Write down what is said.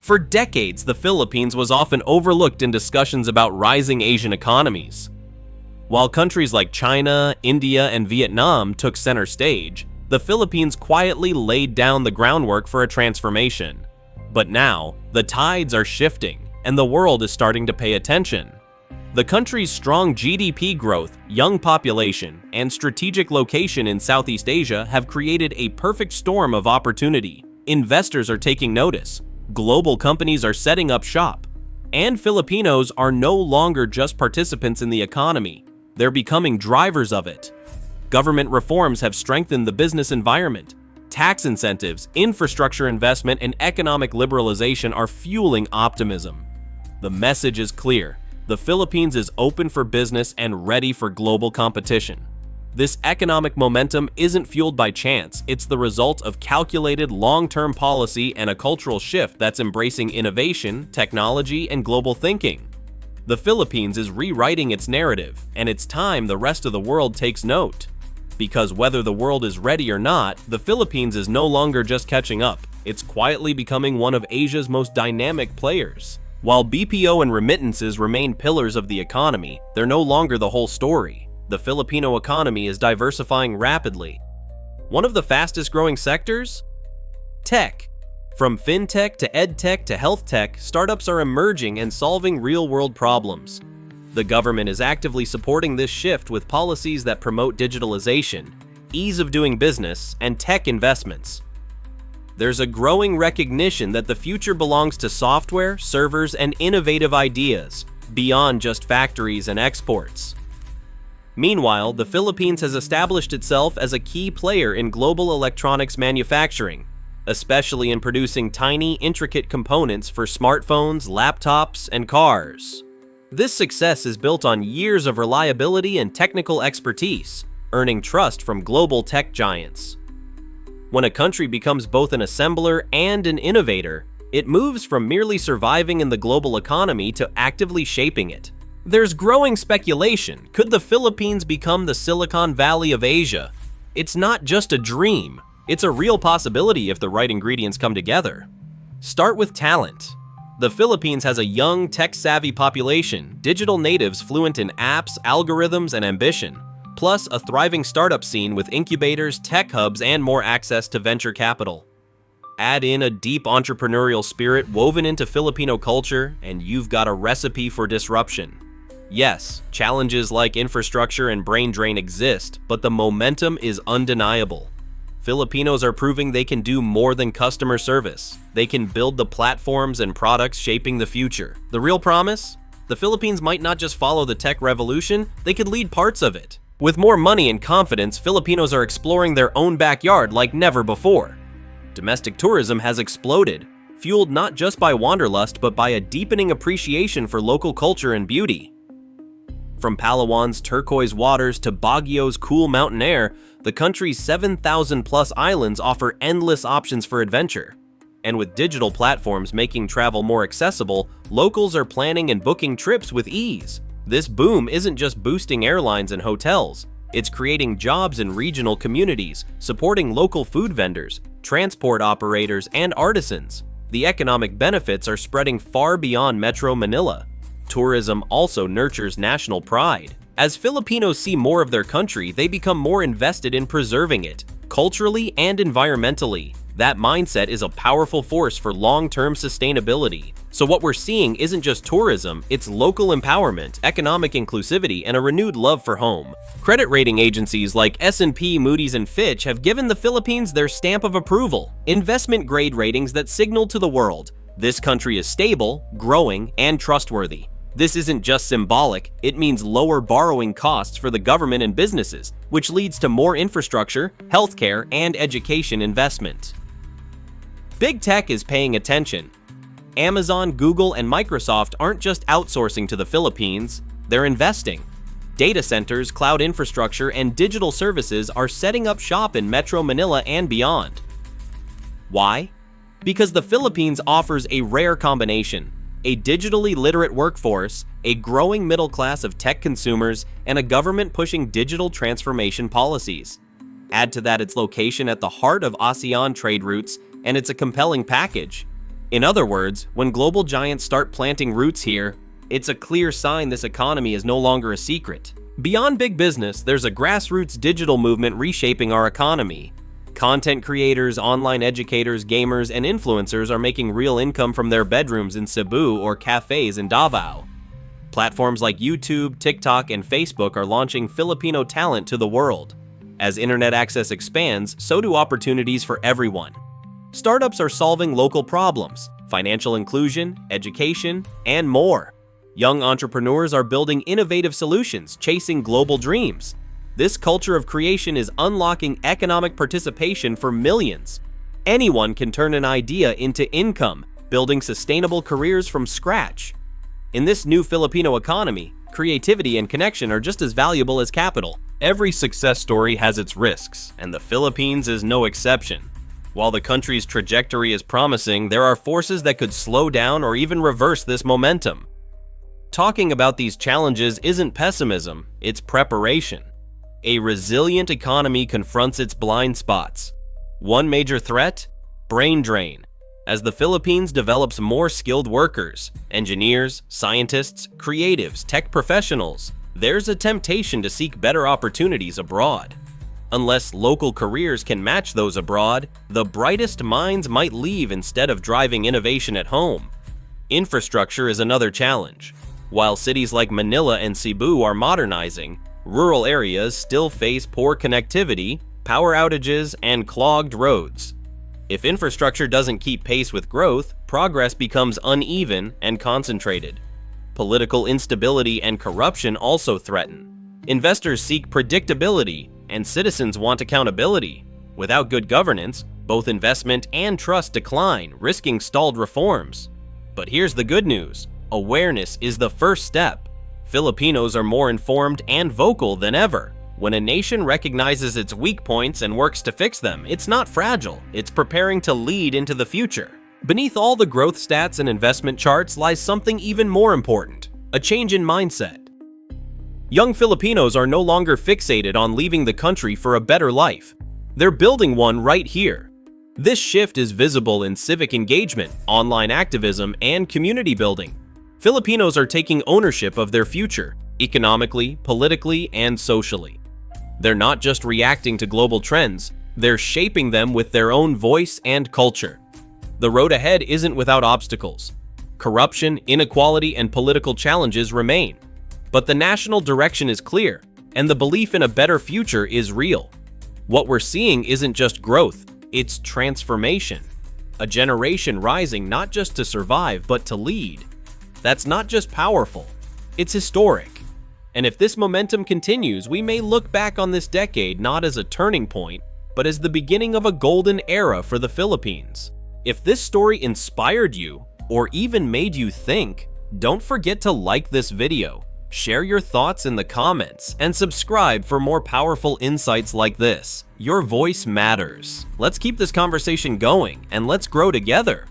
For decades, the Philippines was often overlooked in discussions about rising Asian economies. While countries like China, India, and Vietnam took center stage, the Philippines quietly laid down the groundwork for a transformation. But now, the tides are shifting, and the world is starting to pay attention. The country's strong GDP growth, young population, and strategic location in Southeast Asia have created a perfect storm of opportunity. Investors are taking notice, global companies are setting up shop, and Filipinos are no longer just participants in the economy, they're becoming drivers of it. Government reforms have strengthened the business environment. Tax incentives, infrastructure investment, and economic liberalization are fueling optimism. The message is clear. The Philippines is open for business and ready for global competition. This economic momentum isn't fueled by chance, it's the result of calculated long-term policy and a cultural shift that's embracing innovation, technology, and global thinking. The Philippines is rewriting its narrative, and it's time the rest of the world takes note. Because whether the world is ready or not, the Philippines is no longer just catching up, it's quietly becoming one of Asia's most dynamic players. While BPO and remittances remain pillars of the economy, they're no longer the whole story. The Filipino economy is diversifying rapidly. One of the fastest growing sectors? Tech. From fintech to edtech to health tech, startups are emerging and solving real-world problems. The government is actively supporting this shift with policies that promote digitalization, ease of doing business, and tech investments. There's a growing recognition that the future belongs to software, servers, and innovative ideas, beyond just factories and exports. Meanwhile, the Philippines has established itself as a key player in global electronics manufacturing, especially in producing tiny, intricate components for smartphones, laptops, and cars. This success is built on years of reliability and technical expertise, earning trust from global tech giants. When a country becomes both an assembler and an innovator, it moves from merely surviving in the global economy to actively shaping it. There's growing speculation. Could the Philippines become the Silicon Valley of Asia? It's not just a dream. It's a real possibility if the right ingredients come together. Start with talent. The Philippines has a young, tech-savvy population, digital natives fluent in apps, algorithms, and ambition, plus a thriving startup scene with incubators, tech hubs, and more access to venture capital. Add in a deep entrepreneurial spirit woven into Filipino culture, and you've got a recipe for disruption. Yes, challenges like infrastructure and brain drain exist, but the momentum is undeniable. Filipinos are proving they can do more than customer service. They can build the platforms and products shaping the future. The real promise? The Philippines might not just follow the tech revolution, they could lead parts of it. With more money and confidence, Filipinos are exploring their own backyard like never before. Domestic tourism has exploded, fueled not just by wanderlust but by a deepening appreciation for local culture and beauty. From Palawan's turquoise waters to Baguio's cool mountain air, the country's 7,000-plus islands offer endless options for adventure. And with digital platforms making travel more accessible, locals are planning and booking trips with ease. This boom isn't just boosting airlines and hotels, it's creating jobs in regional communities, supporting local food vendors, transport operators, and artisans. The economic benefits are spreading far beyond Metro Manila. Tourism also nurtures national pride. As Filipinos see more of their country, they become more invested in preserving it, culturally and environmentally. That mindset is a powerful force for long-term sustainability. So what we're seeing isn't just tourism, it's local empowerment, economic inclusivity, and a renewed love for home. Credit rating agencies like S&P, Moody's, and Fitch have given the Philippines their stamp of approval, investment grade ratings that signal to the world, this country is stable, growing, and trustworthy. This isn't just symbolic, it means lower borrowing costs for the government and businesses, which leads to more infrastructure, healthcare, and education investment. Big tech is paying attention. Amazon, Google, and Microsoft aren't just outsourcing to the Philippines, they're investing. Data centers, cloud infrastructure, and digital services are setting up shop in Metro Manila and beyond. Why? Because the Philippines offers a rare combination: a digitally literate workforce, a growing middle class of tech consumers, and a government pushing digital transformation policies. Add to that its location at the heart of ASEAN trade routes, and it's a compelling package. In other words, when global giants start planting roots here, it's a clear sign this economy is no longer a secret. Beyond big business, there's a grassroots digital movement reshaping our economy. Content creators, online educators, gamers, and influencers are making real income from their bedrooms in Cebu or cafes in Davao. Platforms like YouTube, TikTok, and Facebook are launching Filipino talent to the world. As internet access expands, so do opportunities for everyone. Startups are solving local problems, financial inclusion, education, and more. Young entrepreneurs are building innovative solutions, chasing global dreams. This culture of creation is unlocking economic participation for millions. Anyone can turn an idea into income, building sustainable careers from scratch. In this new Filipino economy, creativity and connection are just as valuable as capital. Every success story has its risks, and the Philippines is no exception. While the country's trajectory is promising, there are forces that could slow down or even reverse this momentum. Talking about these challenges isn't pessimism, it's preparation. A resilient economy confronts its blind spots. One major threat? Brain drain. As the Philippines develops more skilled workers, engineers, scientists, creatives, tech professionals, there's a temptation to seek better opportunities abroad. Unless local careers can match those abroad, the brightest minds might leave instead of driving innovation at home. Infrastructure is another challenge. While cities like Manila and Cebu are modernizing, rural areas still face poor connectivity, power outages, and clogged roads. If infrastructure doesn't keep pace with growth, progress becomes uneven and concentrated. Political instability and corruption also threaten. Investors seek predictability, and citizens want accountability. Without good governance, both investment and trust decline, risking stalled reforms. But here's the good news. Awareness is the first step. Filipinos are more informed and vocal than ever. When a nation recognizes its weak points and works to fix them, it's not fragile, it's preparing to lead into the future. Beneath all the growth stats and investment charts lies something even more important, a change in mindset. Young Filipinos are no longer fixated on leaving the country for a better life. They're building one right here. This shift is visible in civic engagement, online activism, and community building. Filipinos are taking ownership of their future, economically, politically, and socially. They're not just reacting to global trends, they're shaping them with their own voice and culture. The road ahead isn't without obstacles. Corruption, inequality, and political challenges remain. But the national direction is clear, and the belief in a better future is real. What we're seeing isn't just growth, it's transformation. A generation rising not just to survive, but to lead. That's not just powerful, it's historic. And if this momentum continues, we may look back on this decade not as a turning point, but as the beginning of a golden era for the Philippines. If this story inspired you, or even made you think, don't forget to like this video, share your thoughts in the comments, and subscribe for more powerful insights like this. Your voice matters. Let's keep this conversation going, and let's grow together.